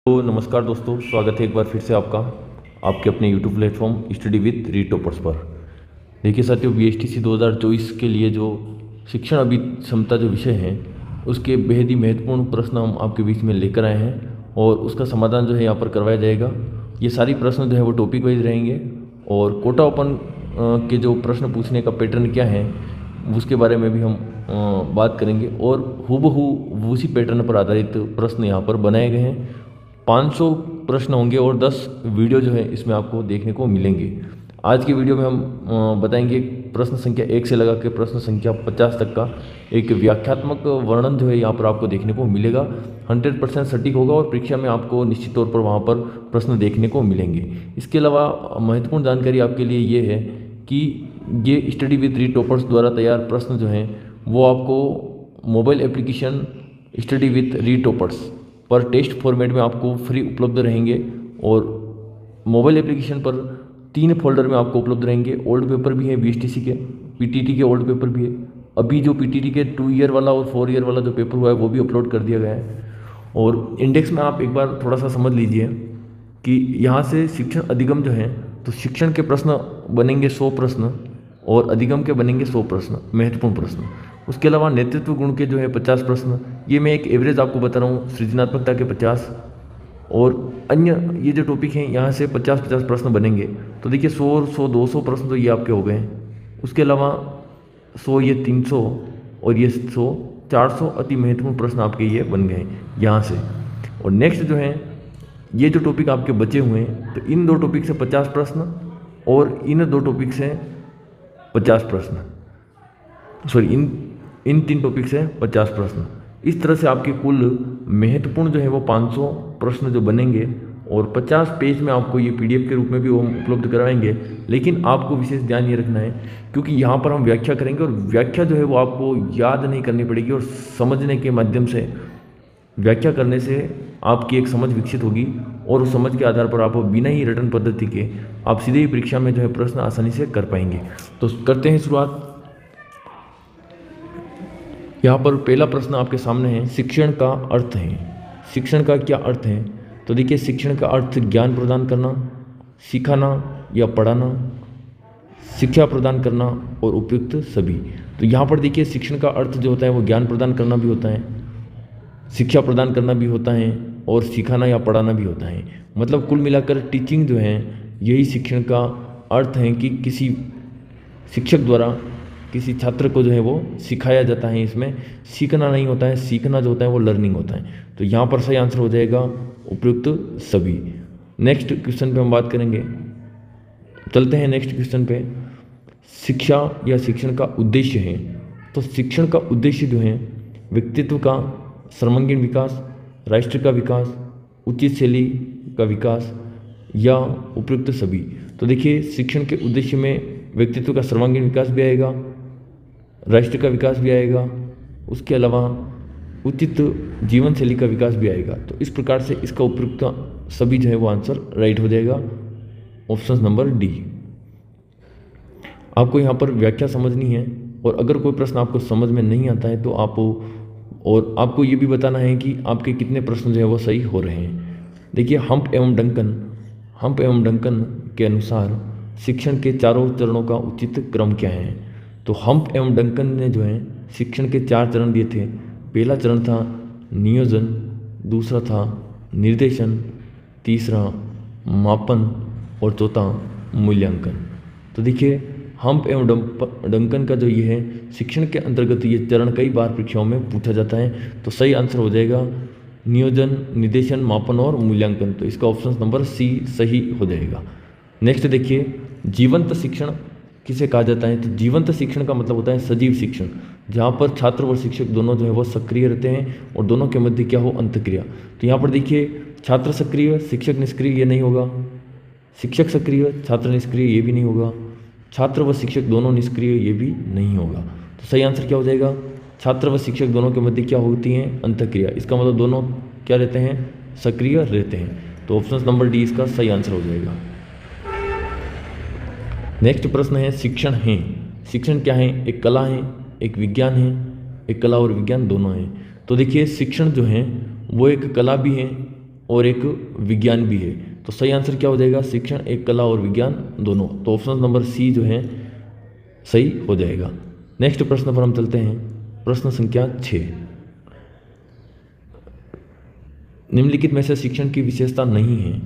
तो नमस्कार दोस्तों, स्वागत है एक बार फिर से आपका आपके अपने यूट्यूब प्लेटफॉर्म स्टडी विद री टॉपर्स पर। देखिए साथियों, बीएसटीसी 2024 के लिए जो शिक्षण अभिक्षमता जो विषय है उसके बेहद ही महत्वपूर्ण प्रश्न हम आपके बीच में लेकर आए हैं और उसका समाधान जो है यहाँ पर करवाया जाएगा। ये सारी प्रश्न जो है वो टॉपिक वाइज रहेंगे और कोटा ओपन के जो प्रश्न पूछने का पैटर्न क्या है उसके बारे में भी हम बात करेंगे और हूबहू उसी पैटर्न पर आधारित प्रश्न यहाँ पर बनाए गए हैं। 500 प्रश्न होंगे और 10 वीडियो जो है इसमें आपको देखने को मिलेंगे। आज की वीडियो में हम बताएंगे प्रश्न संख्या 1 से लगा के प्रश्न संख्या 50 तक का एक व्याख्यात्मक वर्णन जो है यहाँ पर आपको देखने को मिलेगा। 100% सटीक होगा और परीक्षा में आपको निश्चित तौर पर वहाँ पर प्रश्न देखने को मिलेंगे। इसके अलावा महत्वपूर्ण जानकारी आपके लिए ये है कि ये स्टडी विद री टॉपर्स द्वारा तैयार प्रश्न जो हैं वो आपको मोबाइल एप्लीकेशन स्टडी विद री टॉपर्स पर टेस्ट फॉर्मेट में आपको फ्री उपलब्ध रहेंगे और मोबाइल एप्लीकेशन पर 3 फोल्डर में आपको उपलब्ध रहेंगे। ओल्ड पेपर भी है बीएसटीसी के, पीटीटी के ओल्ड पेपर भी है। अभी जो पीटीटी के 2 ईयर वाला और 4 ईयर वाला जो पेपर हुआ है वो भी अपलोड कर दिया गया है। और इंडेक्स में आप एक बार थोड़ा सा समझ लीजिए कि यहाँ से शिक्षण अधिगम जो है तो शिक्षण के प्रश्न बनेंगे 100 प्रश्न और अधिगम के बनेंगे 100 प्रश्न महत्वपूर्ण प्रश्न। उसके अलावा नेतृत्व गुण के जो है 50 प्रश्न, ये मैं एक एवरेज आपको बता रहा हूँ। सृजनात्मकता के 50 और अन्य ये जो टॉपिक हैं यहाँ से 50-50 प्रश्न बनेंगे। तो देखिए 100-200 प्रश्न तो ये आपके हो गए। उसके अलावा 100 ये 300 और ये 100-400 अति महत्वपूर्ण प्रश्न आपके ये बन गए यहाँ से। और नेक्स्ट जो है ये जो टॉपिक आपके बचे हुए हैं तो इन 2 टॉपिक से 50 प्रश्न और इन 2 टॉपिक से 50 प्रश्न, सॉरी इन 3 टॉपिक से 50 प्रश्न। इस तरह से आपके कुल महत्वपूर्ण जो है वो 500 प्रश्न जो बनेंगे और 50 पेज में आपको ये पीडीएफ के रूप में भी वो हम उपलब्ध करवाएंगे। लेकिन आपको विशेष ध्यान ये रखना है क्योंकि यहाँ पर हम व्याख्या करेंगे और व्याख्या जो है वो आपको याद नहीं करनी पड़ेगी और समझने के माध्यम से व्याख्या करने से आपकी एक समझ विकसित होगी और उस समझ के आधार पर आप बिना ही रटन पद्धति के आप सीधे ही परीक्षा में जो है प्रश्न आसानी से कर पाएंगे। तो करते हैं शुरुआत। यहाँ पर पहला प्रश्न आपके सामने है, शिक्षण का अर्थ है। शिक्षण का क्या अर्थ है? तो देखिए शिक्षण का अर्थ ज्ञान प्रदान करना, सिखाना या पढ़ाना, शिक्षा प्रदान करना और उपयुक्त सभी। तो यहाँ पर देखिए शिक्षण का अर्थ जो होता है वो ज्ञान प्रदान करना भी होता है, शिक्षा प्रदान करना भी होता है और सिखाना या पढ़ाना भी होता है। मतलब कुल मिलाकर टीचिंग जो है यही शिक्षण का अर्थ है कि किसी शिक्षक द्वारा किसी छात्र को जो है वो सिखाया जाता है। इसमें सीखना नहीं होता है, सीखना जो होता है वो लर्निंग होता है। तो यहाँ पर सही आंसर हो जाएगा उपयुक्त सभी। नेक्स्ट क्वेश्चन पे हम बात करेंगे। चलते हैं नेक्स्ट क्वेश्चन पे। शिक्षा या शिक्षण का उद्देश्य है। तो शिक्षण का उद्देश्य जो है व्यक्तित्व का सर्वांगीण विकास, राष्ट्र का विकास, उचित शैली का विकास या उपयुक्त सभी। तो देखिए शिक्षण के उद्देश्य में व्यक्तित्व का सर्वांगीण विकास भी आएगा, राष्ट्र का विकास भी आएगा, उसके अलावा उचित जीवन शैली का विकास भी आएगा। तो इस प्रकार से इसका उपयुक्त सभी जो है वो आंसर राइट हो जाएगा, ऑप्शन नंबर डी। आपको यहाँ पर व्याख्या समझनी है और अगर कोई प्रश्न आपको समझ में नहीं आता है तो आपको ये भी बताना है कि आपके कितने प्रश्न जो है वो सही हो रहे हैं। देखिए हम्प एवं डंकन के अनुसार शिक्षण के चारों चरणों का उचित क्रम क्या है? तो हम्प एवं डंकन ने जो है शिक्षण के 4 चरण दिए थे। पहला चरण था नियोजन, दूसरा था निर्देशन, तीसरा मापन और चौथा मूल्यांकन। तो देखिए हम्प एवं डंकन का जो ये है शिक्षण के अंतर्गत ये चरण कई बार परीक्षाओं में पूछा जाता है। तो सही आंसर हो जाएगा नियोजन, निर्देशन, मापन और मूल्यांकन। तो इसका ऑप्शन नंबर सी सही हो जाएगा। नेक्स्ट देखिए जीवंत शिक्षण किसे कहा जाता है? तो जीवंत शिक्षण का मतलब होता है सजीव शिक्षण, जहाँ पर छात्र और शिक्षक दोनों जो है वो सक्रिय रहते हैं और दोनों के मध्य क्या हो अंतक्रिया। तो यहाँ पर देखिए छात्र सक्रिय शिक्षक निष्क्रिय ये नहीं होगा, शिक्षक सक्रिय छात्र निष्क्रिय ये भी नहीं होगा, छात्र व शिक्षक दोनों निष्क्रिय ये भी नहीं होगा। तो सही आंसर क्या हो जाएगा? छात्र व शिक्षक दोनों के मध्य क्या होती हैं? अंतक्रिया। इसका मतलब दोनों क्या रहते हैं? सक्रिय रहते हैं। तो ऑप्शन नंबर डी इसका सही आंसर हो जाएगा। नेक्स्ट प्रश्न है शिक्षण है। शिक्षण क्या है? एक कला है, एक विज्ञान है, एक कला और विज्ञान दोनों है। तो देखिए शिक्षण जो है वो एक कला भी है और एक विज्ञान भी है। तो सही आंसर क्या हो जाएगा? शिक्षण एक कला और विज्ञान दोनों। तो ऑप्शन नंबर सी जो है सही हो जाएगा। नेक्स्ट प्रश्न पर हम चलते हैं, प्रश्न संख्या 6। निम्नलिखित में से शिक्षण की विशेषता नहीं है,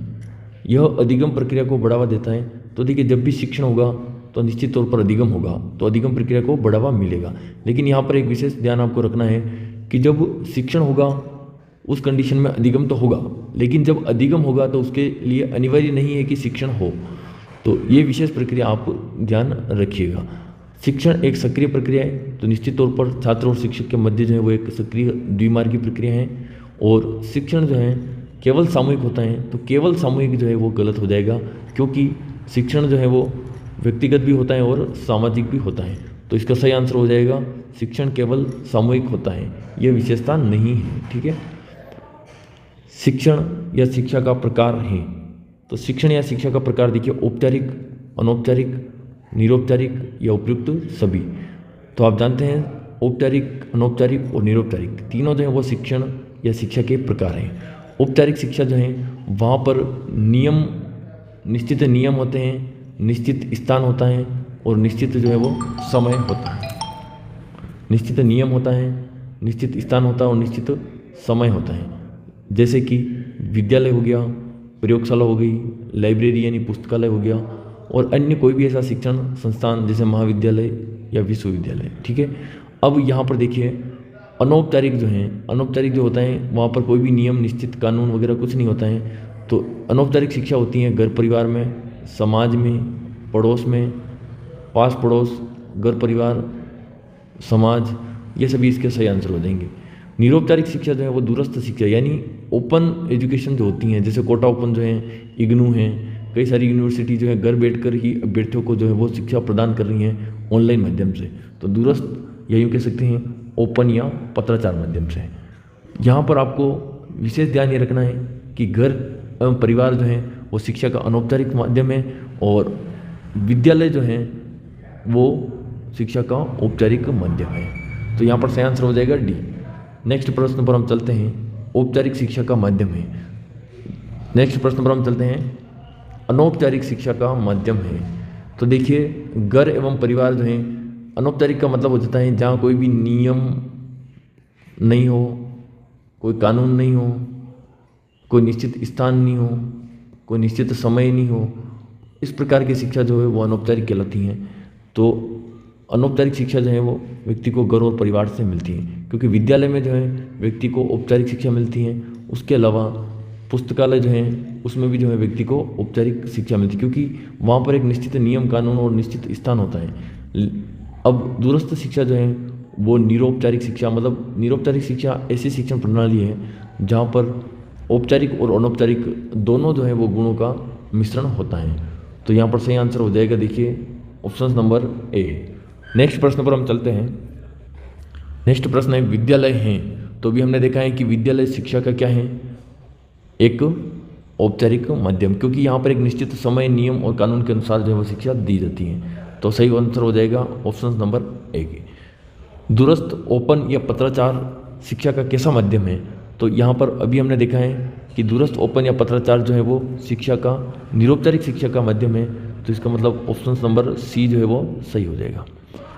यह अधिगम प्रक्रिया को बढ़ावा देता है। तो देखिए, जब भी शिक्षण होगा तो निश्चित तौर पर अधिगम होगा, तो अधिगम प्रक्रिया को बढ़ावा मिलेगा। लेकिन यहाँ पर एक विशेष ध्यान आपको रखना है कि जब शिक्षण होगा उस कंडीशन में अधिगम तो होगा, लेकिन जब अधिगम होगा तो उसके लिए अनिवार्य नहीं है कि शिक्षण हो। तो ये विशेष प्रक्रिया आप ध्यान रखिएगा। शिक्षण एक सक्रिय प्रक्रिया है, तो निश्चित तौर पर छात्र और शिक्षक के मध्य जो है वो एक सक्रिय द्विमार्गी प्रक्रिया है। और शिक्षण जो है केवल सामूहिक होता है, तो केवल सामूहिक जो है वो गलत हो जाएगा, क्योंकि शिक्षण जो है वो व्यक्तिगत भी होता है और सामाजिक भी होता है। तो इसका सही आंसर हो जाएगा शिक्षण केवल सामूहिक होता है, यह विशेषता नहीं है। ठीक है, शिक्षण या शिक्षा का प्रकार है। तो शिक्षण या शिक्षा का प्रकार देखिए, औपचारिक, अनौपचारिक, निरौपचारिक या उपयुक्त सभी। तो आप जानते हैं औपचारिक, अनौपचारिक और निरौपचारिक तीनों जो है वो शिक्षण या शिक्षा के प्रकार हैं। औपचारिक शिक्षा जो है वहाँ पर नियम, निश्चित नियम होते हैं, निश्चित स्थान होता है और निश्चित जो है वो समय होता है। निश्चित नियम होता है, निश्चित स्थान होता है और निश्चित समय होता है। जैसे कि विद्यालय हो गया, प्रयोगशाला हो गई, लाइब्रेरी यानी पुस्तकालय हो गया, और अन्य कोई भी ऐसा शिक्षण संस्थान जैसे महाविद्यालय या विश्वविद्यालय। ठीक है, अब यहाँ पर देखिए अनौपचारिक जो है, अनौपचारिक जो होता है वहाँ पर कोई भी नियम, निश्चित कानून वगैरह कुछ नहीं होता है। तो अनौपचारिक शिक्षा होती है घर परिवार में, समाज में, पड़ोस में, पास पड़ोस, घर परिवार, समाज, ये सभी इसके सही आंसर हो जाएंगे। निरौपचारिक शिक्षा जो है वो दूरस्थ शिक्षा यानी ओपन एजुकेशन जो होती हैं, जैसे कोटा ओपन जो है, इग्नू है, कई सारी यूनिवर्सिटी जो है घर बैठकर ही अभ्यर्थियों को जो है वो शिक्षा प्रदान कर रही हैं ऑनलाइन माध्यम से। तो दूरस्थ या यूँ कह सकते हैं ओपन या पत्राचार माध्यम से। यहाँ पर आपको विशेष ध्यान ये रखना है कि घर एवं परिवार जो है वो शिक्षा का अनौपचारिक माध्यम है और विद्यालय जो है वो शिक्षा का औपचारिक माध्यम है। तो यहाँ पर सही आंसर हो जाएगा डी। नेक्स्ट प्रश्न पर हम चलते हैं, औपचारिक शिक्षा का माध्यम है। नेक्स्ट प्रश्न पर हम चलते हैं, अनौपचारिक शिक्षा का माध्यम है। तो देखिए घर एवं परिवार जो है, अनौपचारिक का मतलब हो जाता है जहाँ कोई भी नियम नहीं हो, कोई कानून नहीं हो, कोई निश्चित स्थान नहीं हो, कोई निश्चित समय नहीं हो। इस प्रकार की शिक्षा जो है वो अनौपचारिक कहलाती हैं। तो अनौपचारिक शिक्षा जो है वो व्यक्ति को घर और परिवार से मिलती है, क्योंकि विद्यालय में जो है व्यक्ति को औपचारिक शिक्षा मिलती है। उसके अलावा पुस्तकालय जो है उसमें भी जो है व्यक्ति को औपचारिक शिक्षा मिलती है, क्योंकि वहाँ पर एक निश्चित नियम कानून और निश्चित स्थान होता है। अब दूरस्थ शिक्षा जो है वो निरौपचारिक शिक्षा, मतलब निरौपचारिक शिक्षा ऐसी शिक्षण प्रणाली है जहाँ पर औपचारिक और अनौपचारिक दोनों जो है वो गुणों का मिश्रण होता है। तो यहाँ पर सही आंसर हो जाएगा देखिए ऑप्शन नंबर ए। नेक्स्ट प्रश्न पर हम चलते हैं। नेक्स्ट प्रश्न है विद्यालय हैं। तो भी हमने देखा है कि विद्यालय शिक्षा का क्या है, एक औपचारिक माध्यम, क्योंकि यहाँ पर एक निश्चित समय, नियम और कानून के अनुसार जो है वो शिक्षा दी जाती है। तो सही आंसर हो जाएगा ऑप्शन नंबर ए के। दूरस्थ, ओपन या पत्राचार शिक्षा का कैसा माध्यम है? तो यहाँ पर अभी हमने देखा है कि दूरस्थ, ओपन या पत्राचार जो है वो शिक्षा का, निरौपचारिक शिक्षा का माध्यम है। तो इसका मतलब ऑप्शन नंबर सी जो है वो सही हो जाएगा।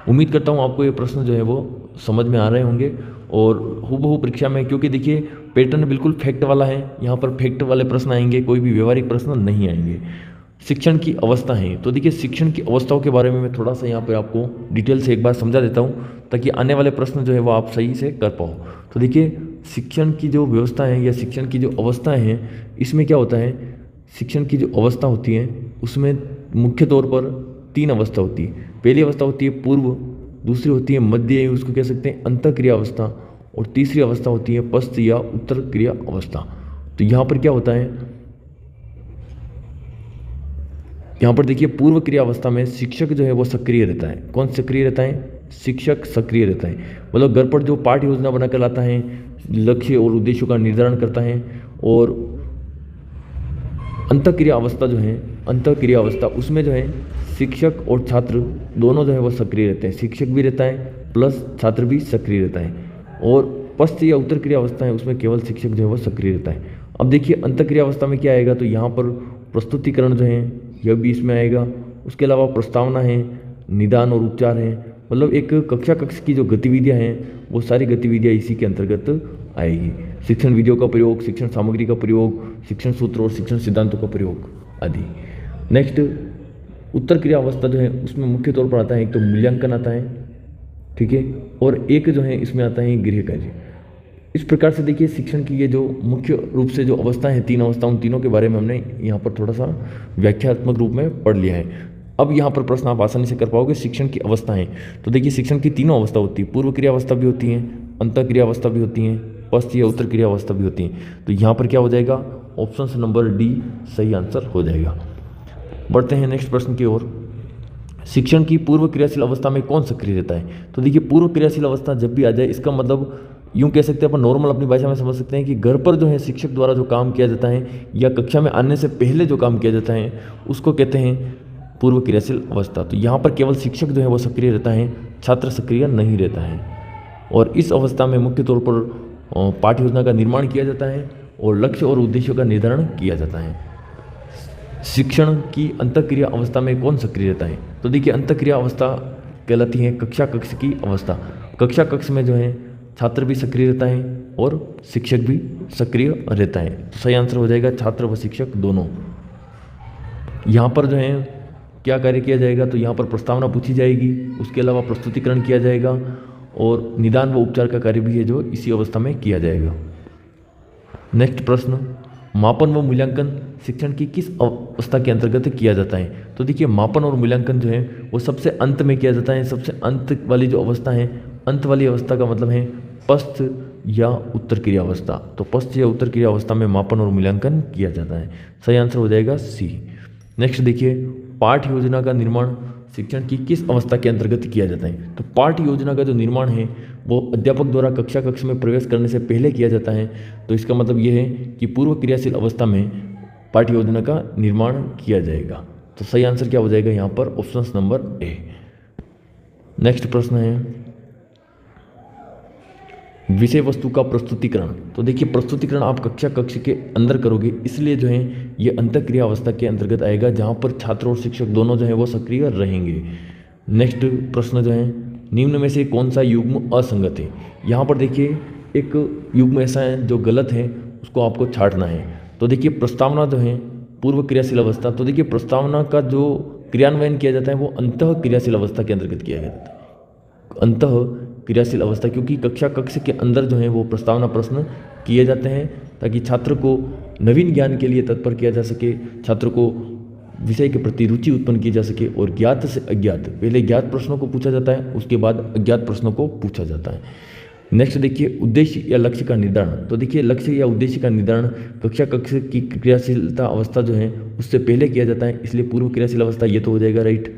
उम्मीद करता हूँ आपको ये प्रश्न जो है वो समझ में आ रहे होंगे और हूबहू परीक्षा में, क्योंकि देखिए पैटर्न बिल्कुल फैक्ट वाला है, यहाँ पर फैक्ट वाले प्रश्न आएंगे, कोई भी व्यवहारिक प्रश्न नहीं आएंगे। शिक्षण की अवस्था है, तो देखिए शिक्षण की अवस्थाओं के बारे में मैं थोड़ा सा यहाँ पे आपको डिटेल से एक बार समझा देता हूँ, ताकि आने वाले प्रश्न जो है वो आप सही से कर पाओ। तो देखिए शिक्षण की जो व्यवस्था है या शिक्षण की जो अवस्थाएं हैं, इसमें क्या होता है, शिक्षण की जो अवस्था होती है उसमें मुख्य तौर पर 3 अवस्था होती है। पहली अवस्था होती है पूर्व, दूसरी होती है मध्य, उसको कह सकते हैं अंतःक्रिया अवस्था, और तीसरी अवस्था होती है पश्च या उत्तर क्रिया अवस्था। तो यहाँ पर क्या होता है, यहाँ पर देखिए पूर्व क्रिया अवस्था में शिक्षक जो है वो सक्रिय रहता है। कौन सक्रिय रहता है? शिक्षक सक्रिय रहता है, मतलब घर पर जो पाठ योजना बनाकर लाता है, लक्ष्य और उद्देश्यों का निर्धारण करता है। और अंतःक्रिया अवस्था जो है, अंतःक्रिया अवस्था, उसमें जो है शिक्षक और छात्र दोनों जो है वो सक्रिय रहते हैं। शिक्षक भी रहता है प्लस छात्र भी सक्रिय रहता है। और पश्च या उत्तर क्रिया अवस्था है, उसमें केवल शिक्षक जो है वो सक्रिय रहता है। अब देखिए अंतःक्रिया अवस्था में क्या आएगा, तो यहाँ पर प्रस्तुतिकरण जो है यह भी इसमें आएगा। उसके अलावा प्रस्तावना है, निदान और उपचार है, मतलब एक कक्षा कक्ष की जो गतिविधियाँ हैं वो सारी गतिविधियाँ इसी के अंतर्गत आएगी। शिक्षण विधियों का प्रयोग, शिक्षण सामग्री का प्रयोग, शिक्षण सूत्र और शिक्षण सिद्धांतों का प्रयोग आदि। नेक्स्ट उत्तर क्रिया अवस्था जो है उसमें मुख्य तौर पर आता है एक तो मूल्यांकन आता है, ठीक है, और एक जो है इसमें आता है गृह कार्य। इस प्रकार से देखिए शिक्षण की ये जो मुख्य रूप से जो अवस्थाएं हैं, 3 अवस्था, उन तीनों के बारे में हमने यहाँ पर थोड़ा सा व्याख्यात्मक रूप में पढ़ लिया है। अब यहाँ पर प्रश्न आप आसानी से कर पाओगे, शिक्षण की अवस्थाएं। तो देखिए शिक्षण की तीनों अवस्था होती है, पूर्व क्रिया अवस्था भी होती है, अंतः क्रिया अवस्था भी होती है, पश्च या उत्तर क्रिया अवस्था भी होती है। तो यहाँ पर क्या हो जाएगा, ऑप्शन नंबर डी सही आंसर हो जाएगा। बढ़ते हैं नेक्स्ट प्रश्न की ओर। शिक्षण की पूर्व क्रियाशील अवस्था में कौन सक्रिय रहता है। तो देखिए पूर्व क्रियाशील अवस्था जब भी आ जाए, इसका मतलब यूँ कह सकते हैं अपन, नॉर्मल अपनी भाषा में समझ सकते हैं कि घर पर जो है शिक्षक द्वारा जो काम किया जाता है या कक्षा में आने से पहले जो काम किया जाता है उसको कहते हैं पूर्व क्रियाशील अवस्था। तो यहाँ पर केवल शिक्षक जो है वो सक्रिय रहता है, छात्र सक्रिय नहीं रहता है। और इस अवस्था में मुख्य तौर पर पाठ्य योजना का निर्माण किया जाता है और लक्ष्य और उद्देश्यों का निर्धारण किया जाता है। शिक्षण की अंतःक्रिया अवस्था में कौन सक्रिय रहता है। तो देखिए अंतःक्रिया अवस्था कहलाती है कक्षा कक्ष की अवस्था। कक्षा कक्ष में जो है छात्र भी सक्रिय रहता है और शिक्षक भी सक्रिय रहता है। तो सही आंसर हो जाएगा छात्र व शिक्षक दोनों। यहाँ पर जो है क्या कार्य किया जाएगा, तो यहाँ पर प्रस्तावना पूछी जाएगी, उसके अलावा प्रस्तुतिकरण किया जाएगा और निदान व उपचार का कार्य भी है जो इसी अवस्था में किया जाएगा। नेक्स्ट प्रश्न, मापन व मूल्यांकन शिक्षण की किस अवस्था के अंतर्गत किया जाता है। तो देखिए मापन और मूल्यांकन जो है वो सबसे अंत में किया जाता है। सबसे अंत वाली जो अवस्था है, अंत वाली अवस्था का मतलब है पश्च या उत्तर क्रिया अवस्था। तो पश्च या उत्तर क्रिया अवस्था में मापन और मूल्यांकन किया जाता है। सही आंसर हो जाएगा सी। नेक्स्ट देखिए पाठ्य योजना का निर्माण शिक्षण की किस अवस्था के अंतर्गत किया जाता है। तो पाठ्य योजना का जो निर्माण है वो अध्यापक द्वारा कक्षा कक्ष में प्रवेश करने से पहले किया जाता है। तो इसका मतलब ये है कि पूर्व क्रियाशील अवस्था में पाठ्य योजना का निर्माण किया जाएगा। तो सही आंसर क्या हो जाएगा यहाँ पर, ऑप्शन नंबर ए। नेक्स्ट प्रश्न है विषय वस्तु का प्रस्तुतिकरण। तो देखिए प्रस्तुतिकरण आप कक्षा कक्ष के अंदर करोगे, इसलिए जो है ये अंतःक्रिया अवस्था के अंतर्गत आएगा जहाँ पर छात्र और शिक्षक दोनों जो है वो सक्रिय रहेंगे। नेक्स्ट प्रश्न जो है निम्न में से कौन सा युग्म असंगत है। यहाँ पर देखिए एक युग्म ऐसा है जो गलत है, उसको आपको छांटना है। तो देखिए प्रस्तावना जो है पूर्व क्रियाशील अवस्था, तो देखिए प्रस्तावना का जो क्रियान्वयन किया जाता है वो अंतः क्रियाशील अवस्था के अंतर्गत किया जाता है, अंतः क्रियाशील अवस्था, क्योंकि कक्षा कक्ष के अंदर जो है वो प्रस्तावना प्रश्न किए जाते हैं ताकि छात्र को नवीन ज्ञान के लिए तत्पर किया जा सके, छात्र को विषय के प्रति रुचि उत्पन्न की जा सके और ज्ञात से अज्ञात, पहले ज्ञात प्रश्नों को पूछा जाता है उसके बाद अज्ञात प्रश्नों को पूछा जाता है। नेक्स्ट देखिए उद्देश्य या लक्ष्य का निर्धारण। तो देखिए लक्ष्य या उद्देश्य का निर्धारण कक्षा कक्ष की क्रियाशीलता अवस्था जो है उससे पहले किया जाता है, इसलिए पूर्व क्रियाशील अवस्था ये तो हो जाएगा राइट।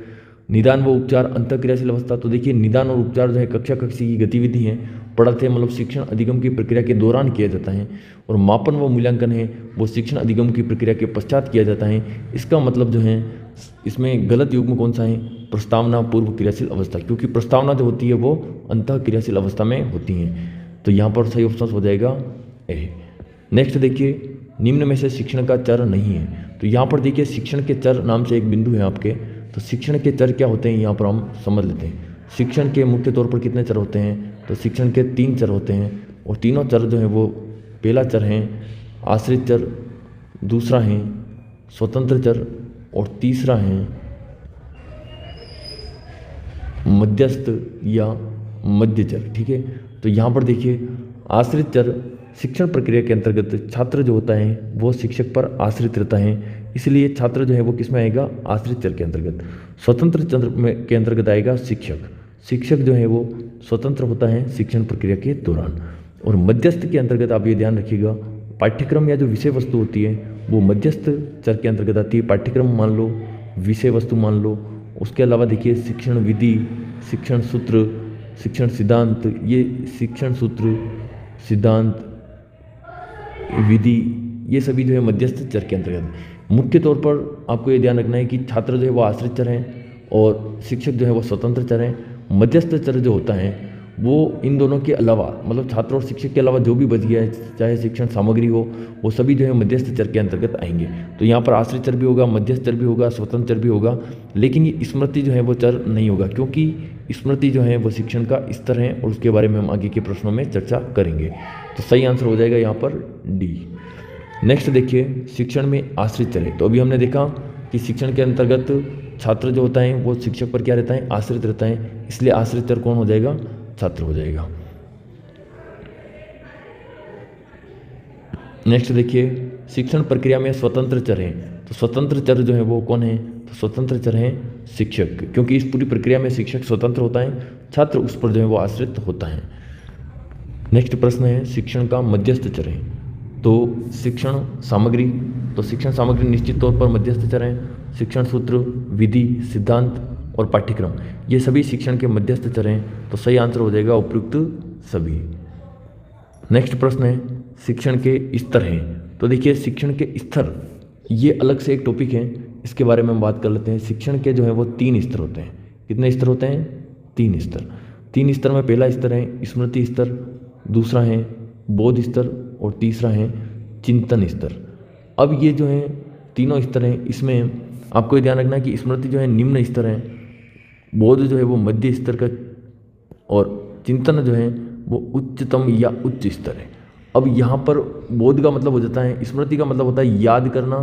निदान व उपचार अंतः क्रियाशील अवस्था। तो देखिए निदान और उपचार जो है कक्षा कक्ष की गतिविधि है, पढ़ाते मतलब शिक्षण अधिगम की प्रक्रिया के दौरान किया जाता है, और मापन व मूल्यांकन है वो शिक्षण अधिगम की प्रक्रिया के पश्चात किया जाता है। इसका मतलब जो है इसमें गलत युग्म कौन सा है, प्रस्तावना पूर्व क्रियाशील अवस्था, क्योंकि प्रस्तावना जो होती है वो अंतः क्रियाशील अवस्था में होती है। तो यहाँ पर सही ऑप्शन हो जाएगा ए। नेक्स्ट देखिए निम्न में से शिक्षण का चर नहीं है। तो यहाँ पर देखिए शिक्षण के चर नाम से एक बिंदु है आपके, तो शिक्षण के चर क्या होते हैं यहाँ पर हम समझ लेते हैं। शिक्षण के मुख्य तौर पर कितने चर होते हैं, तो शिक्षण के 3 चर होते हैं, और तीनों चर जो है वो पहला चर है आश्रित चर, दूसरा है स्वतंत्र चर और तीसरा है मध्यस्थ या मध्य चर। ठीक है, तो यहाँ पर देखिए आश्रित चर शिक्षण प्रक्रिया के अंतर्गत छात्र जो होता है वो शिक्षक पर आश्रित रहता है, इसलिए छात्र जो है वो किस में आएगा, आश्रित चर के अंतर्गत। स्वतंत्र चर में के अंतर्गत आएगा शिक्षक, शिक्षक जो है वो स्वतंत्र होता है शिक्षण प्रक्रिया के दौरान। और मध्यस्थ के अंतर्गत आप ये ध्यान रखिएगा पाठ्यक्रम या जो विषय वस्तु होती है वो मध्यस्थ चर के अंतर्गत आती है। पाठ्यक्रम मान लो, विषय वस्तु मान लो, उसके अलावा देखिए शिक्षण विधि, शिक्षण सूत्र, शिक्षण सिद्धांत, ये शिक्षण सूत्र, सिद्धांत, विधि, ये सभी जो है मध्यस्थ चर के अंतर्गत। मुख्य तौर पर आपको ये ध्यान रखना है कि छात्र जो है वो आश्रित चर हैं और शिक्षक जो है वो स्वतंत्र चर हैं। मध्यस्थ चर जो होता है वो इन दोनों के अलावा, मतलब छात्र और शिक्षक के अलावा जो भी बच गया है, चाहे शिक्षण सामग्री हो, वो सभी जो है मध्यस्थ चर के अंतर्गत आएंगे। तो यहाँ पर आश्रित चर भी होगा, मध्यस्थ चर भी होगा, स्वतंत्र चर भी होगा, लेकिन ये स्मृति जो है वो चर नहीं होगा, क्योंकि स्मृति जो है वो शिक्षण का स्तर है और उसके बारे में हम आगे के प्रश्नों में चर्चा करेंगे। तो सही आंसर हो जाएगा यहाँ पर डी। नेक्स्ट देखिए, शिक्षण में आश्रित चर है। तो अभी हमने देखा कि शिक्षण के अंतर्गत छात्र जो होता है वो शिक्षक पर क्या रहता है, आश्रित रहता है, इसलिए आश्रित चर कौन हो जाएगा, छात्र हो जाएगा। नेक्स्ट देखिए, शिक्षण प्रक्रिया में स्वतंत्र चर हैं। तो स्वतंत्र चर जो है वो कौन है, तो स्वतंत्र चर है शिक्षक, क्योंकि इस पूरी प्रक्रिया में शिक्षक स्वतंत्र होता है, छात्र उस पर जो है वो आश्रित होता है। नेक्स्ट प्रश्न है, शिक्षण का मध्यस्थ चर है। तो शिक्षण सामग्री, तो शिक्षण सामग्री निश्चित तौर पर मध्यस्थ चर है। शिक्षण सूत्र, विधि, सिद्धांत और पाठ्यक्रम, ये सभी शिक्षण के मध्यस्थ चर हैं। तो सही आंसर हो जाएगा उपयुक्त सभी। नेक्स्ट प्रश्न है, शिक्षण के स्तर हैं। तो देखिए, शिक्षण के स्तर ये अलग से एक टॉपिक है, इसके बारे में हम बात कर लेते हैं। शिक्षण के जो है वो 3 स्तर होते हैं। कितने स्तर होते हैं, 3 स्तर। 3 स्तर में पहला स्तर है स्मृति स्तर, दूसरा है बोध स्तर और तीसरा है चिंतन स्तर। अब ये जो है तीनों स्तर हैं, इसमें आपको ये ध्यान रखना है कि स्मृति जो है निम्न स्तर है, बोध जो है वो मध्य स्तर का, और चिंतन जो है वो उच्चतम या उच्च स्तर है। अब यहाँ पर बोध का मतलब हो जाता है, स्मृति का मतलब होता है याद करना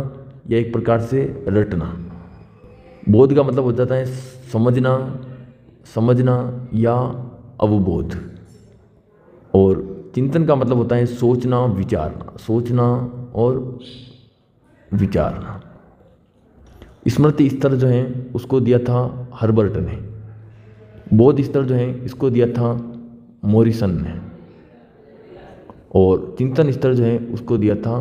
या एक प्रकार से रटना। बोध का मतलब हो जाता है समझना या अवबोध, और चिंतन का मतलब होता है सोचना और विचारना। स्मृति स्तर जो है उसको दिया था हर्बर्ट ने, बोध स्तर जो है इसको दिया था मॉरिसन ने, और चिंतन स्तर जो है उसको दिया था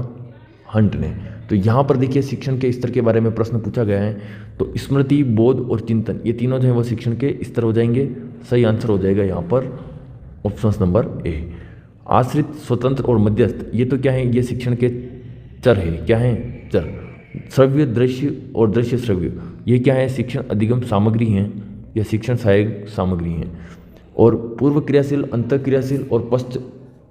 हंट ने। तो यहाँ पर देखिए, शिक्षण के स्तर के बारे में प्रश्न पूछा गया है। तो स्मृति, बोध और चिंतन, ये तीनों जो है वो शिक्षण के स्तर हो जाएंगे। सही आंसर हो जाएगा यहाँ पर ऑप्शन नंबर ए। आश्रित, स्वतंत्र और मध्यस्थ, ये तो क्या है, ये शिक्षण के चर है। क्या है, चर। श्रव्य, दृश्य और दृश्य श्रव्य, ये क्या है, शिक्षण अधिगम सामग्री हैं या शिक्षण सहायक सामग्री हैं। और पूर्व क्रियाशील, अंतर क्रियाशील और पश्च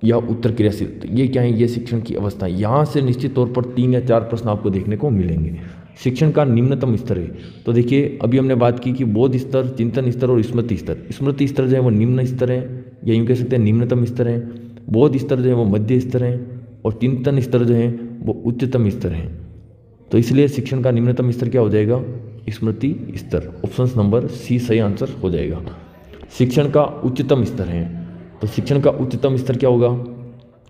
या उत्तर क्रियाशील, तो ये क्या है, ये शिक्षण की अवस्था है। यहाँ से निश्चित तौर पर 3 या 4 प्रश्न आपको देखने को मिलेंगे। शिक्षण का निम्नतम स्तर है। तो देखिए, अभी हमने बात की कि बोध स्तर, चिंतन स्तर और स्मृति स्तर। स्मृति स्तर जो है वो निम्न स्तर है, या यूँ कह सकते हैं निम्नतम स्तर है। बोध स्तर जो है वो मध्य स्तर है, और चिंतन स्तर जो है वो उच्चतम स्तर है। तो इसलिए शिक्षण का निम्नतम स्तर क्या हो जाएगा, स्मृति स्तर। ऑप्शन नंबर सी सही आंसर हो जाएगा। शिक्षण का उच्चतम स्तर है। तो शिक्षण का उच्चतम स्तर क्या होगा।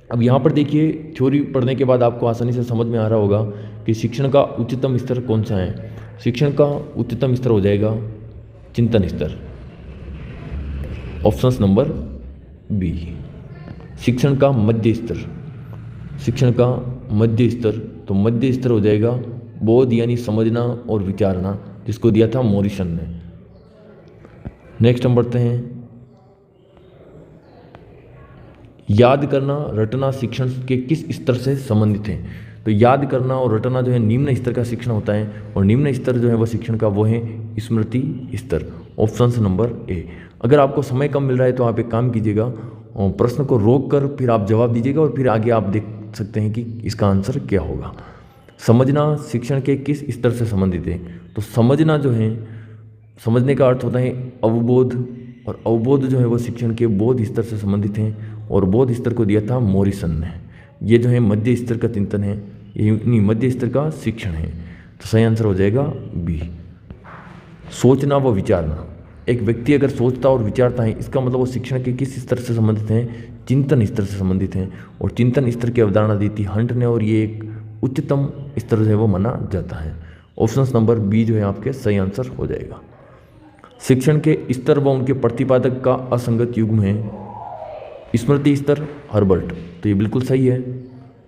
अब यहाँ पर देखिए, थ्योरी पढ़ने के बाद आपको आसानी से समझ में आ रहा होगा कि शिक्षण का उच्चतम स्तर कौन सा है। शिक्षण का उच्चतम स्तर हो जाएगा चिंतन स्तर, ऑप्शन नंबर बी। शिक्षण का मध्य स्तर, शिक्षण का मध्य स्तर, तो मध्य स्तर हो जाएगा बोध यानी समझना और विचारना, जिसको दिया था मॉरिसन ने। नेक्स्ट हम बढ़ते हैं, याद करना, रटना शिक्षण के किस स्तर से संबंधित है। तो याद करना और रटना जो है निम्न स्तर का शिक्षण होता है, और निम्न स्तर जो है वह शिक्षण का वो है स्मृति स्तर, ऑप्शन नंबर ए। अगर आपको समय कम मिल रहा है तो आप एक काम कीजिएगा, और प्रश्न को रोक कर फिर आप जवाब दीजिएगा, और फिर आगे आप देख सकते हैं कि इसका आंसर क्या होगा। समझना शिक्षण के किस स्तर से संबंधित है। तो समझना जो है, समझने का अर्थ होता है अवबोध, और अवबोध जो है वो शिक्षण के बोध स्तर से संबंधित हैं, और बोध स्तर को दिया था मॉरिसन ने। ये जो है मध्य स्तर का चिंतन है, ये मध्य स्तर का शिक्षण है। तो सही आंसर हो जाएगा बी। सोचना व विचारना, एक व्यक्ति अगर सोचता और विचारता है, इसका मतलब वो शिक्षण के किस स्तर से संबंधित हैं, चिंतन स्तर से संबंधित हैं। और चिंतन स्तर की अवधारणा दी थी हंट ने, और ये एक उच्चतम स्तर जो है वो माना जाता है। ऑप्शन नंबर बी जो है आपके सही आंसर हो जाएगा। शिक्षण के स्तर व उनके प्रतिपादक का असंगत युग्म है। स्मृति स्तर हर्बर्ट, तो ये बिल्कुल सही है।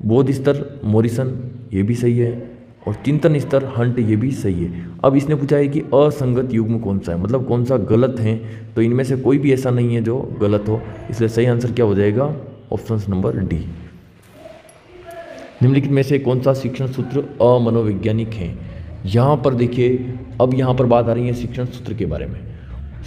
बोध स्तर मॉरिसन, ये भी सही है। और चिंतन स्तर हंट, ये भी सही है। अब इसने पूछा है कि असंगत युग्म कौन सा है, मतलब कौन सा गलत है। तो इनमें से कोई भी ऐसा नहीं है जो गलत हो, इसलिए सही आंसर क्या हो जाएगा, ऑप्शन नंबर डी। निम्नलिखित में से कौन सा शिक्षण सूत्र अमनोवैज्ञानिक है। यहाँ पर देखिए, अब यहाँ पर बात आ रही है शिक्षण सूत्र के बारे में।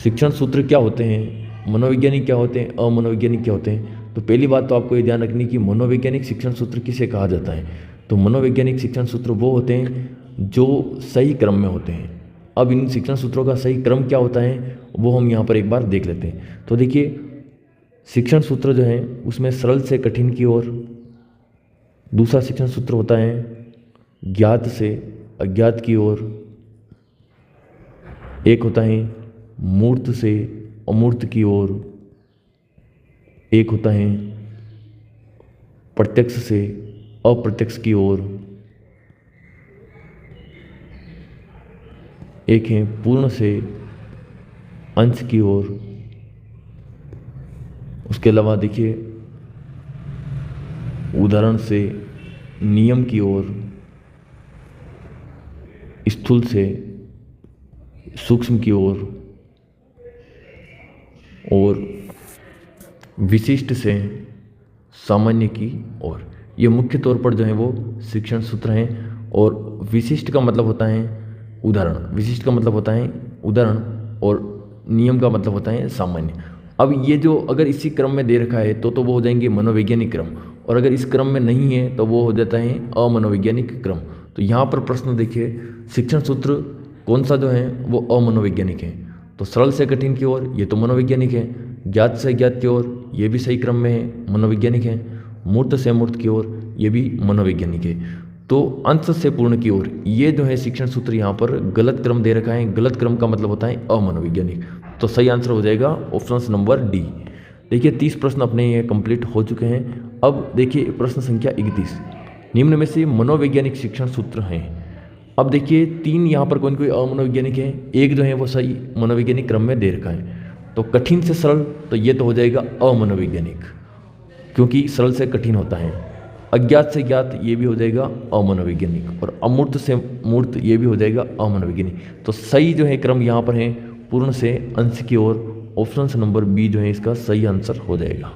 शिक्षण सूत्र क्या होते हैं मनोवैज्ञानिक क्या होते हैं, अमनोवैज्ञानिक क्या होते हैं। तो पहली बात तो आपको ये ध्यान रखनी कि मनोवैज्ञानिक शिक्षण सूत्र किसे कहा जाता है। तो मनोवैज्ञानिक शिक्षण सूत्र वो होते हैं जो सही क्रम में होते हैं। अब इन शिक्षण सूत्रों का सही क्रम क्या होता है वो हम यहाँ पर एक बार देख लेते हैं। तो देखिए, शिक्षण सूत्र जो है उसमें सरल से कठिन की ओर, दूसरा शिक्षण सूत्र होता है ज्ञात से अज्ञात की ओर, एक होता है मूर्त से अमूर्त की ओर, एक होता है प्रत्यक्ष से अप्रत्यक्ष की ओर, एक है पूर्ण से अंश की ओर। उसके अलावा देखिए उदाहरण से नियम की ओर, स्थूल से सूक्ष्म की ओर और विशिष्ट से सामान्य की ओर। ये मुख्य तौर पर जो है वो शिक्षण सूत्र हैं। और विशिष्ट का मतलब होता है उदाहरण, विशिष्ट का मतलब होता है उदाहरण और नियम का मतलब होता है सामान्य। अब ये जो अगर इसी क्रम में दे रखा है तो वो हो जाएंगे मनोवैज्ञानिक क्रम, और अगर इस क्रम में नहीं है तो वो हो जाता है अमनोवैज्ञानिक क्रम। तो यहाँ पर प्रश्न देखिए, शिक्षण सूत्र कौन सा जो है वो अमनोवैज्ञानिक है। तो सरल से कठिन की ओर ये तो मनोवैज्ञानिक है, ज्ञात से अज्ञात की ओर ये भी सही क्रम में है, मनोवैज्ञानिक है, मूर्त से अमूर्त की ओर ये भी मनोवैज्ञानिक है। तो अंश से पूर्ण की ओर ये जो है शिक्षण सूत्र यहाँ पर गलत क्रम दे रखा है। गलत क्रम का मतलब होता है अमनोवैज्ञानिक। तो सही आंसर हो जाएगा ऑप्शन नंबर डी। देखिए 30 प्रश्न अपने ये कंप्लीट हो चुके हैं। अब देखिए प्रश्न संख्या 31, निम्न में से मनोवैज्ञानिक शिक्षण सूत्र हैं। अब देखिए 3 यहाँ पर कौन कोई अमनोवैज्ञानिक है, एक जो है वो सही मनोवैज्ञानिक क्रम में दे रखा है। तो कठिन से सरल तो ये तो हो जाएगा अमनोवैज्ञानिक, क्योंकि सरल से कठिन होता है। अज्ञात से ज्ञात ये भी हो जाएगा अमनोवैज्ञानिक, और अमूर्त से मूर्त ये भी हो जाएगा अमनोवैज्ञानिक। तो सही जो है क्रम यहाँ पर है पूर्ण से अंश की ओर। ऑप्शन नंबर बी जो है इसका सही आंसर हो जाएगा।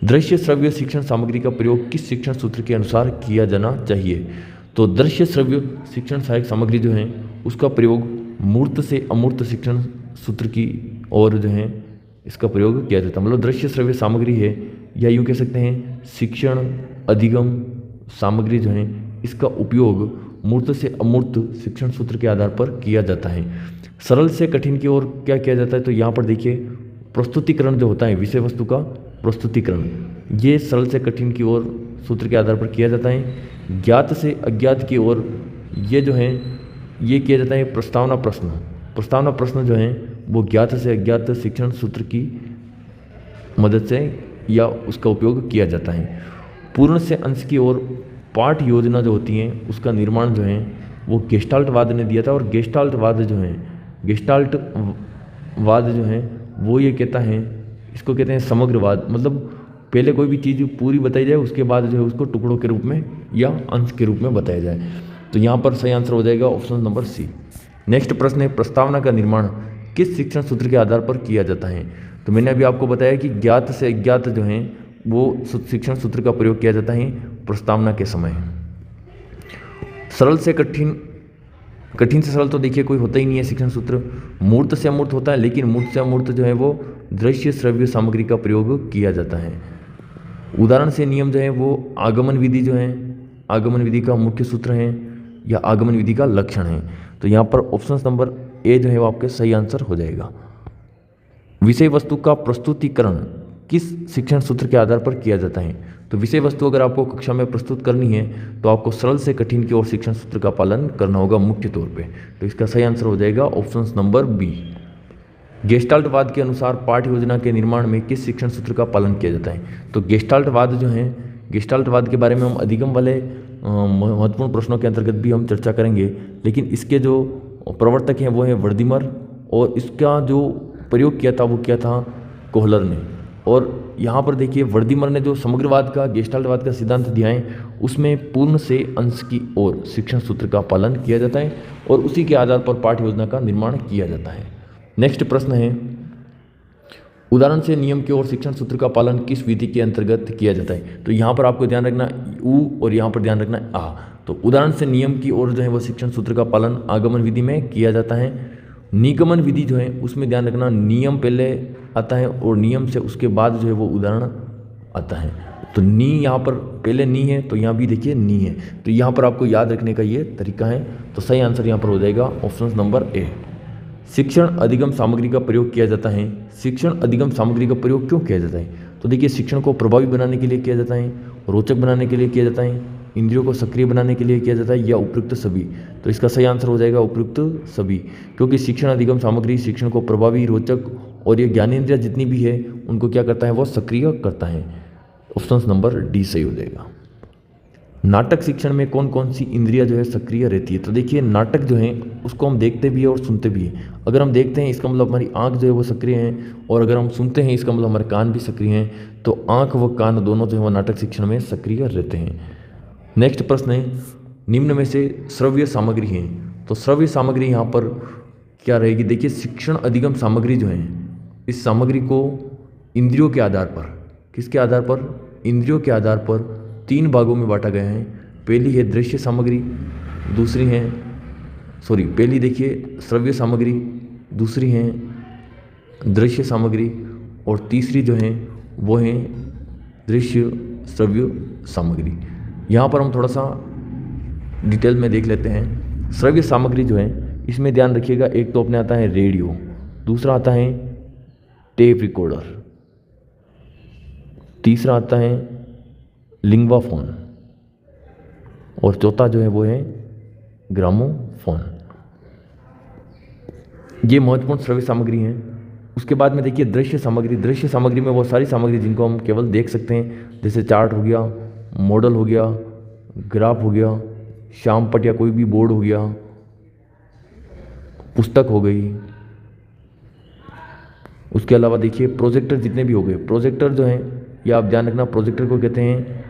दृश्य श्रव्य शिक्षण सामग्री का प्रयोग किस शिक्षण सूत्र के अनुसार किया जाना चाहिए। तो दृश्य श्रव्य शिक्षण सहायक सामग्री जो है उसका प्रयोग मूर्त से अमूर्त शिक्षण सूत्र की ओर जो है इसका प्रयोग किया जाता है। मतलब दृश्य श्रव्य सामग्री है, या यूँ कह सकते हैं शिक्षण अधिगम सामग्री जो है इसका उपयोग मूर्त से अमूर्त शिक्षण सूत्र के आधार पर किया जाता है। सरल से कठिन की ओर क्या किया जाता है, तो यहाँ पर देखिए प्रस्तुतिकरण जो होता है, विषय वस्तु का प्रस्तुतिकरण, ये सरल से कठिन की ओर सूत्र के आधार पर किया जाता है। ज्ञात से अज्ञात की ओर ये जो है ये किया जाता है प्रस्तावना प्रश्न। प्रस्तावना प्रश्न जो है वो ज्ञात से अज्ञात शिक्षण सूत्र की मदद से या उसका उपयोग किया जाता है। पूर्ण से अंश की ओर पाठ योजना जो होती है उसका निर्माण जो है वो गेस्टाल्टवाद ने दिया था। और गेस्टाल्टवाद जो है, गेस्टाल्टवाद जो है वो ये कहता है, इसको कहते हैं समग्रवाद। मतलब पहले कोई भी चीज़ पूरी बताई जाए, उसके बाद जो है उसको टुकड़ों के रूप में या अंश के रूप में बताया जाए। तो यहाँ पर सही आंसर हो जाएगा ऑप्शन नंबर सी। नेक्स्ट प्रश्न है, प्रस्तावना का निर्माण किस शिक्षण सूत्र के आधार पर किया जाता है। तो मैंने अभी आपको बताया कि ज्ञात से अज्ञात जो है वो शिक्षण सूत्र का प्रयोग किया जाता है प्रस्तावना के समय। सरल से कठिन, कठिन से सरल तो देखिए कोई होता ही नहीं है शिक्षण सूत्र। मूर्त से अमूर्त होता है, लेकिन मूर्त से अमूर्त जो है वो दृश्य श्रव्य सामग्री का प्रयोग किया जाता है। उदाहरण से नियम जो है वो आगमन विधि जो है, आगमन विधि का मुख्य सूत्र है या आगमन विधि का लक्षण है। तो यहाँ पर ऑप्शन नंबर ए जो है वो आपके सही आंसर हो जाएगा। विषय वस्तु का प्रस्तुतिकरण किस शिक्षण सूत्र के आधार पर किया जाता है। तो विषय वस्तु अगर आपको कक्षा में प्रस्तुत करनी है तो आपको सरल से कठिन की ओर शिक्षण सूत्र का पालन करना होगा मुख्य तौर पे। तो इसका सही आंसर हो जाएगा ऑप्शन नंबर बी। गेस्टाल्टवाद के अनुसार पाठ्य योजना के निर्माण में किस शिक्षण सूत्र का पालन किया जाता है। तो गेस्टाल्टवाद जो है, गेस्टाल्टवाद के बारे में हम अधिगम वाले महत्वपूर्ण प्रश्नों के अंतर्गत भी हम चर्चा करेंगे, लेकिन इसके जो प्रवर्तक हैं वो हैं वर्दीमर, और इसका जो प्रयोग किया था वो किया था कोहलर ने। और यहाँ पर देखिए वर्दीमर ने जो समग्रवाद का, गेस्टाल्टवाद का सिद्धांत दिया है उसमें पूर्ण से अंश की ओर शिक्षण सूत्र का पालन किया जाता है और उसी के आधार पर पाठ्य योजना का निर्माण किया जाता है। नेक्स्ट प्रश्न है, उदाहरण से नियम की ओर शिक्षण सूत्र का पालन किस विधि के अंतर्गत किया जाता है। तो यहाँ पर आपको ध्यान रखना ऊ और यहाँ पर ध्यान रखना आ। तो उदाहरण से नियम की ओर जो है वो शिक्षण सूत्र का पालन आगमन विधि में किया जाता है। निगमन विधि जो है उसमें ध्यान रखना, नियम पहले आता है और नियम से उसके बाद जो है वो उदाहरण आता है। तो नी यहाँ पर पहले नी है, तो यहाँ भी देखिए नी है, तो यहाँ पर आपको याद रखने का ये तरीका है। तो सही आंसर यहाँ पर हो जाएगा ऑप्शन नंबर ए। शिक्षण अधिगम सामग्री का प्रयोग किया जाता है। शिक्षण अधिगम सामग्री का प्रयोग क्यों किया जाता है? तो देखिए, शिक्षण को प्रभावी बनाने के लिए किया जाता है, रोचक बनाने के लिए किया जाता है, इंद्रियों को सक्रिय बनाने के लिए किया जाता है, या उपयुक्त सभी। तो इसका सही आंसर हो जाएगा उपयुक्त सभी, क्योंकि शिक्षण अधिगम सामग्री शिक्षण को प्रभावी, रोचक और ये ज्ञानेंद्रिय जितनी भी है उनको क्या करता है, वो सक्रिय करता है। ऑप्शन नंबर डी सही हो जाएगा। नाटक शिक्षण में कौन कौन सी इंद्रियां जो है सक्रिय रहती है? तो देखिए, नाटक जो है उसको हम देखते भी है और सुनते भी है। अगर हम देखते हैं इसका मतलब हमारी आंख जो है वो सक्रिय है, और अगर हम सुनते हैं इसका मतलब हमारे कान भी सक्रिय हैं। तो आंख व कान दोनों जो है वो नाटक शिक्षण में सक्रिय रहते हैं। नेक्स्ट प्रश्न है, निम्न में से श्रव्य सामग्री है। तो श्रव्य सामग्री यहाँ पर क्या रहेगी? देखिए, शिक्षण अधिगम सामग्री जो है, इस सामग्री को इंद्रियों के आधार पर, किसके आधार पर? इंद्रियों के आधार पर 3 भागों में बांटा गया है। पहली है दृश्य सामग्री, दूसरी है पहली देखिए श्रव्य सामग्री, दूसरी है दृश्य सामग्री, और तीसरी जो है वो है दृश्य श्रव्य सामग्री। यहाँ पर हम थोड़ा सा डिटेल में देख लेते हैं। श्रव्य सामग्री जो है इसमें ध्यान रखिएगा, एक तो अपने आता है रेडियो, दूसरा आता है टेप रिकॉर्डर, तीसरा आता है लिंग्वाफोन, और चौथा जो है वो है ग्रामोफोन। ये महत्वपूर्ण श्रव्य सामग्री है। उसके बाद में देखिए दृश्य सामग्री। दृश्य सामग्री में वो सारी सामग्री जिनको हम केवल देख सकते हैं, जैसे चार्ट हो गया, मॉडल हो गया, ग्राफ हो गया, श्यामपट्ट या कोई भी बोर्ड हो गया, पुस्तक हो गई। उसके अलावा देखिए प्रोजेक्टर जितने भी हो गए, प्रोजेक्टर जो है ये आप ध्यान रखना, प्रोजेक्टर को कहते हैं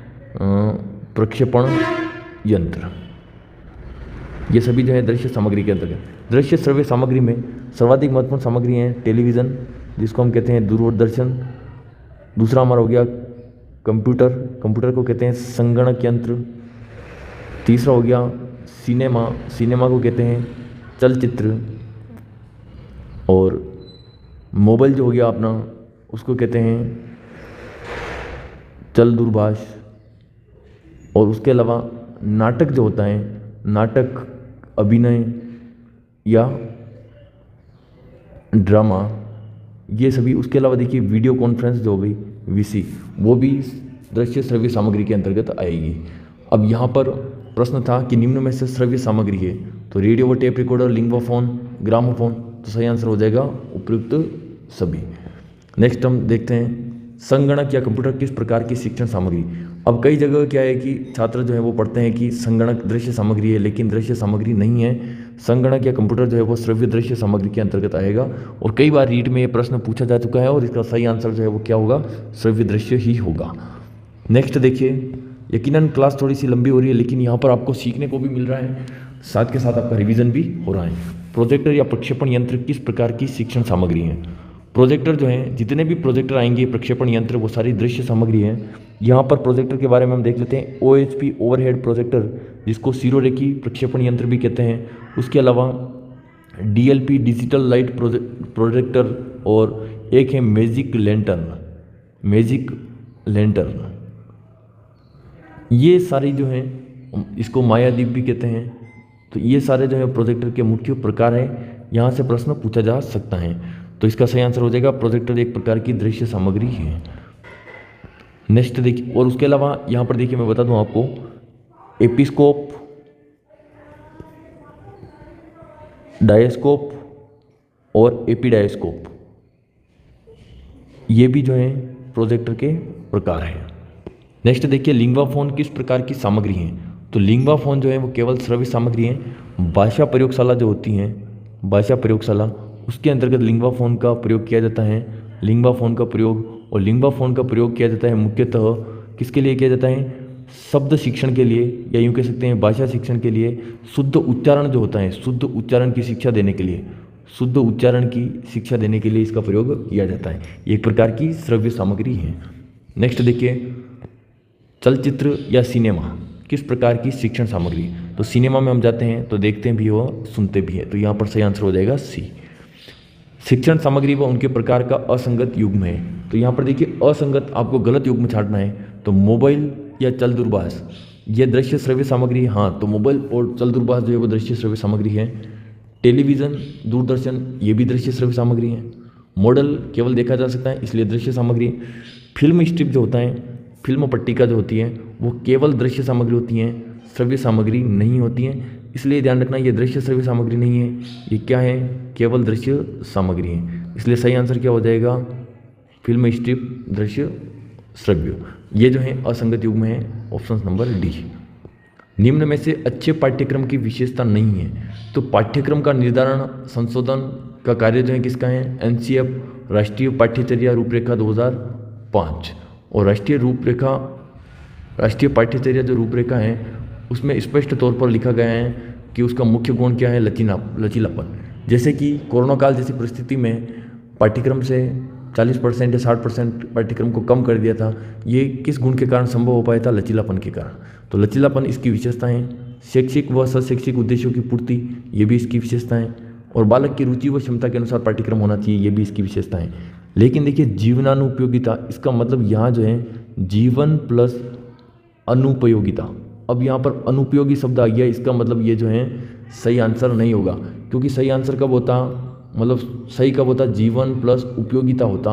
प्रक्षेपण यंत्र। ये सभी जो है दृश्य सामग्री के अंतर्गत। दृश्य श्रव्य सामग्री में सर्वाधिक महत्वपूर्ण सामग्री है टेलीविज़न, जिसको हम कहते हैं दूरदर्शन। दूसरा हमारा हो गया कंप्यूटर, कंप्यूटर को कहते हैं संगणक यंत्र। तीसरा हो गया सिनेमा, सिनेमा को कहते हैं चलचित्र। और मोबाइल जो हो गया अपना, उसको कहते हैं चल दूरभाष। और उसके अलावा नाटक जो होता है, नाटक, अभिनय या ड्रामा, ये सभी। उसके अलावा देखिए वीडियो कॉन्फ्रेंस जो हो गई वीसी, वो भी दृश्य श्रव्य सामग्री के अंतर्गत आएगी। अब यहाँ पर प्रश्न था कि निम्न में से श्रव्य सामग्री है, तो रेडियो व टेप रिकॉर्डर, लिंग्वाफोन, ग्रामोफोन। तो सही आंसर हो जाएगा उपयुक्त सभी। नेक्स्ट हम देखते हैं संगणक या कंप्यूटर किस प्रकार की शिक्षण सामग्री। अब कई जगह क्या है कि छात्र जो है वो पढ़ते हैं कि संगणक दृश्य सामग्री है, लेकिन दृश्य सामग्री नहीं है। संगणक या कंप्यूटर जो है वो श्रव्य दृश्य सामग्री के अंतर्गत आएगा। और कई बार रीट में ये प्रश्न पूछा जा चुका है, और इसका सही आंसर जो है वो क्या होगा? श्रव्य दृश्य ही होगा। नेक्स्ट देखिए, यकीनन क्लास थोड़ी सी लंबी हो रही है, लेकिन यहाँ पर आपको सीखने को भी मिल रहा है, साथ के साथ आपका रिवीजन भी हो रहा है। प्रोजेक्टर या प्रक्षेपण यंत्र किस प्रकार की शिक्षण सामग्री है? प्रोजेक्टर जो है, जितने भी प्रोजेक्टर आएंगे, प्रक्षेपण यंत्र, वो सारी दृश्य सामग्री है। यहाँ पर प्रोजेक्टर के बारे में हम देख लेते हैं। OHP ओवरहेड प्रोजेक्टर, जिसको सिरोरेखी प्रक्षेपण यंत्र भी कहते हैं। उसके अलावा DLP डिजिटल लाइट प्रोजेक्टर, और एक है मैजिक लैंटर्न। ये सारी जो हैं, इसको मायादीप भी कहते हैं। तो ये सारे जो है प्रोजेक्टर के मुख्य प्रकार हैं, यहाँ से प्रश्न पूछा जा सकता है। तो इसका सही आंसर हो जाएगा प्रोजेक्टर एक प्रकार की दृश्य सामग्री है। नेक्स्ट देखिए, और उसके अलावा यहाँ पर देखिए मैं बता दूं आपको, एपिस्कोप, डायस्कोप और एपीडायस्कोप, ये भी जो है प्रोजेक्टर के प्रकार हैं। नेक्स्ट देखिए, लिंग्वाफोन किस प्रकार की सामग्री है? तो लिंग्वाफोन जो है वो केवल श्रव्य सामग्री है। भाषा प्रयोगशाला जो होती हैं, भाषा प्रयोगशाला, उसके अंतर्गत लिंग्वाफोन का प्रयोग किया जाता है। लिंग्वाफोन का प्रयोग किया जाता है मुख्यतः किसके लिए किया जाता है? शब्द शिक्षण के लिए, या यूँ कह सकते हैं भाषा शिक्षण के लिए। शुद्ध उच्चारण जो होता है, शुद्ध उच्चारण की शिक्षा देने के लिए, इसका प्रयोग किया जाता है। एक प्रकार की श्रव्य सामग्री है। नेक्स्ट देखिए, चलचित्र या सिनेमा किस प्रकार की शिक्षण सामग्री? तो सिनेमा में हम जाते हैं तो देखते भी हो, सुनते भी हैं। तो यहाँ पर सही आंसर हो जाएगा सी। शिक्षण सामग्री व उनके प्रकार का असंगत युग्म है। तो यहाँ पर देखिए असंगत आपको गलत युग्म छांटना है। तो मोबाइल या चल दूरभाष ये दृश्य श्रव्य सामग्री है। हाँ, तो मोबाइल और चल दूरभाष जो है वो दृश्य श्रव्य सामग्री है। टेलीविज़न दूरदर्शन ये भी दृश्य श्रव्य सामग्री है। मॉडल केवल देखा जा सकता है इसलिए दृश्य सामग्री। फिल्म स्ट्रिप जो होता है, फिल्म पट्टिका जो होती है वो केवल दृश्य सामग्री होती हैं, श्रव्य सामग्री नहीं होती हैं, इसलिए ध्यान रखना ये दृश्य श्रव्य सामग्री नहीं है, ये क्या है, केवल दृश्य सामग्री है। इसलिए सही आंसर क्या हो जाएगा, फिल्म स्ट्रिप दृश्य श्रव्य। ये जो है असंगत युग्म है, ऑप्शन नंबर डी। निम्न में से अच्छे पाठ्यक्रम की विशेषता नहीं है। तो पाठ्यक्रम का निर्धारण संशोधन का कार्य जो है किसका है, एनसीएफ राष्ट्रीय पाठ्यचर्या रूपरेखा 2005। और राष्ट्रीय पाठ्यचर्या जो रूपरेखा है उसमें स्पष्ट तौर पर लिखा गया है कि उसका मुख्य गुण क्या है, लचीलापन। जैसे कि कोरोना काल जैसी परिस्थिति में पाठ्यक्रम से 40% या 60% पाठ्यक्रम को कम कर दिया था, ये किस गुण के कारण संभव हो पाया था, लचीलापन के कारण। तो लचीलापन इसकी विशेषता है। शैक्षिक व शैक्षिक उद्देश्यों की पूर्ति ये भी इसकी विशेषता है। और बालक की रुचि व क्षमता के अनुसार पाठ्यक्रम होना चाहिए, ये भी इसकी विशेषता है। लेकिन देखिए जीवनानुपयोगिता, इसका मतलब यहाँ जो है जीवन प्लस अनुपयोगिता। अब यहाँ पर अनुपयोगी शब्द आ गया, इसका मतलब ये जो है सही आंसर नहीं होगा, क्योंकि सही आंसर कब होता, मतलब सही कब होता, जीवन प्लस उपयोगिता होता।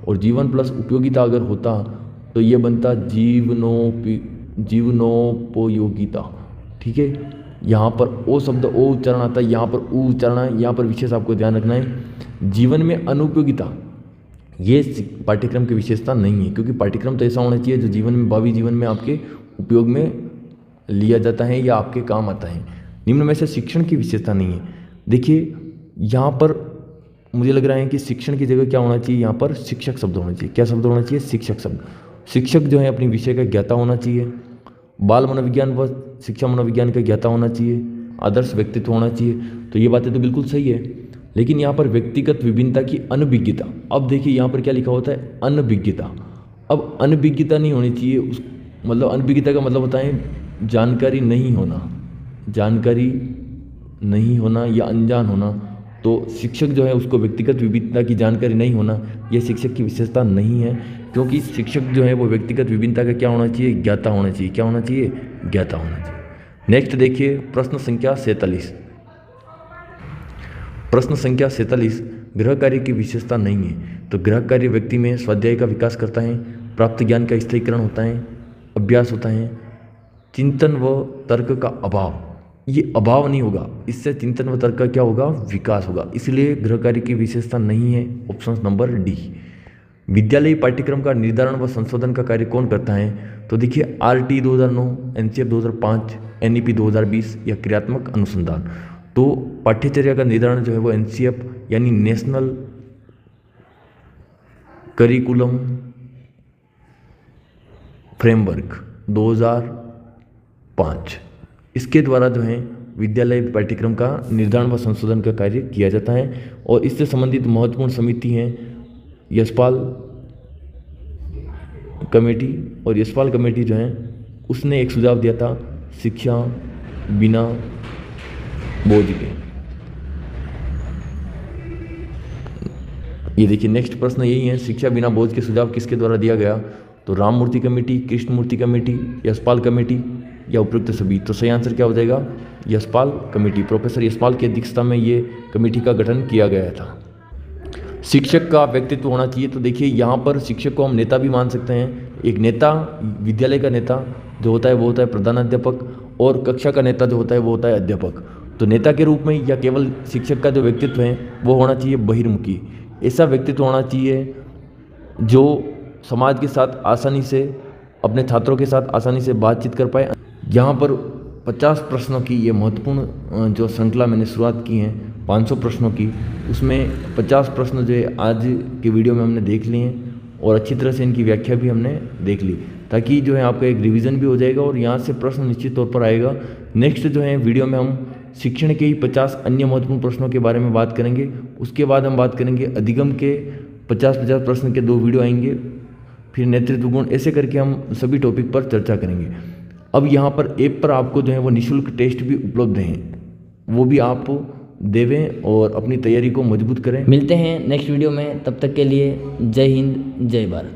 और जीवन प्लस उपयोगिता अगर होता तो ये बनता जीवनोपयोगिता। ठीक है, यहाँ पर ओ शब्द ओ उच्चारण आता है, यहाँ पर उ उच्चारण है। यहाँ पर विशेष आपको ध्यान रखना है, जीवन में अनुपयोगिता ये पाठ्यक्रम की विशेषता नहीं है, क्योंकि पाठ्यक्रम तो ऐसा होना चाहिए जो जीवन में, भावी जीवन में आपके उपयोग में लिया जाता है या आपके काम आता है। निम्न में से शिक्षण की विशेषता नहीं है। देखिए यहाँ पर मुझे लग रहा है कि शिक्षण की जगह क्या होना चाहिए, यहाँ पर शिक्षक शब्द होना चाहिए। क्या शब्द होना चाहिए, शिक्षक शब्द। शिक्षक जो है अपनी विषय का ज्ञाता होना चाहिए। बाल मनोविज्ञान व शिक्षा मनोविज्ञान का ज्ञाता होना चाहिए। आदर्श व्यक्तित्व होना चाहिए। तो ये बातें तो बिल्कुल सही है, लेकिन यहाँ पर व्यक्तिगत विभिन्नता की अनभिज्ञता। अब देखिए यहाँ पर क्या लिखा होता है, अनभिज्ञता। अब अनभिज्ञता नहीं होनी चाहिए, उस मतलब अनभिज्ञता का मतलब होता है जानकारी नहीं होना, जानकारी नहीं होना या अनजान होना। तो शिक्षक जो है उसको व्यक्तिगत विभिन्नता की जानकारी नहीं होना, यह शिक्षक की विशेषता नहीं है, क्योंकि शिक्षक जो है वो व्यक्तिगत विभिन्नता का क्या होना चाहिए, ज्ञाता होना चाहिए। क्या होना चाहिए, ज्ञाता होना चाहिए। नेक्स्ट देखिए प्रश्न संख्या 47। प्रश्न संख्या 47, गृह कार्य की विशेषता नहीं है। तो गृह कार्य व्यक्ति में स्वाध्याय का विकास करता है, प्राप्त ज्ञान का स्थायीकरण होता है, अभ्यास होता है। चिंतन व तर्क का अभाव, ये अभाव नहीं होगा, इससे चिंतन व तर्क का क्या होगा, विकास होगा। इसलिए गृह कार्य की विशेषता नहीं है, ऑप्शन नंबर डी। विद्यालयी पाठ्यक्रम का निर्धारण व संशोधन का कार्य कौन करता है। तो देखिए आरटी 2009, एनसीएफ 2005, एनईपी 2020 या क्रियात्मक अनुसंधान। तो पाठ्यचर्या का निर्धारण जो है वो एनसीएफ यानी नेशनल करिकुलम फ्रेमवर्क 2005, इसके द्वारा जो है विद्यालय पाठ्यक्रम का निर्धारण व संशोधन का कार्य किया जाता है। और इससे संबंधित महत्वपूर्ण समिति हैं यशपाल कमेटी। और यशपाल कमेटी जो है उसने एक सुझाव दिया था, शिक्षा बिना बोझ के। ये देखिए नेक्स्ट प्रश्न यही है, शिक्षा बिना बोझ के सुझाव किसके द्वारा दिया गया। तो Ramamurti committee, Krishnamurthy committee, Yashpal committee या उपयुक्त सभी। तो सही आंसर क्या हो जाएगा, यशपाल कमेटी। प्रोफेसर यशपाल की अध्यक्षता में ये कमेटी का गठन किया गया था। शिक्षक का व्यक्तित्व होना चाहिए। तो देखिए यहाँ पर शिक्षक को हम नेता भी मान सकते हैं। एक नेता, विद्यालय का नेता जो होता है वो होता है प्रधानाध्यापक, और कक्षा का नेता जो होता है वो होता है अध्यापक। तो नेता के रूप में या केवल शिक्षक का जो व्यक्तित्व है वो होना चाहिए बहिर्मुखी। ऐसा व्यक्तित्व होना चाहिए जो समाज के साथ आसानी से, अपने छात्रों के साथ आसानी से बातचीत कर पाए। यहाँ पर 50 प्रश्नों की ये महत्वपूर्ण जो श्रृंखला मैंने शुरुआत की है 500 प्रश्नों की, उसमें 50 प्रश्न जो है आज के वीडियो में हमने देख लिए हैं और अच्छी तरह से इनकी व्याख्या भी हमने देख ली, ताकि जो है आपका एक रिवीजन भी हो जाएगा और यहाँ से प्रश्न निश्चित तौर पर आएगा। नेक्स्ट जो है वीडियो में हम शिक्षण के ही 50 अन्य महत्वपूर्ण प्रश्नों के बारे में बात करेंगे। उसके बाद हम बात करेंगे अधिगम के 50 प्रश्न के 2 वीडियो आएंगे, फिर नेतृत्व गुण, ऐसे करके हम सभी टॉपिक पर चर्चा करेंगे। अब यहाँ पर ऐप पर आपको जो है वो निःशुल्क टेस्ट भी उपलब्ध हैं, वो भी आप देवें और अपनी तैयारी को मजबूत करें। मिलते हैं नेक्स्ट वीडियो में, तब तक के लिए जय हिंद जय भारत।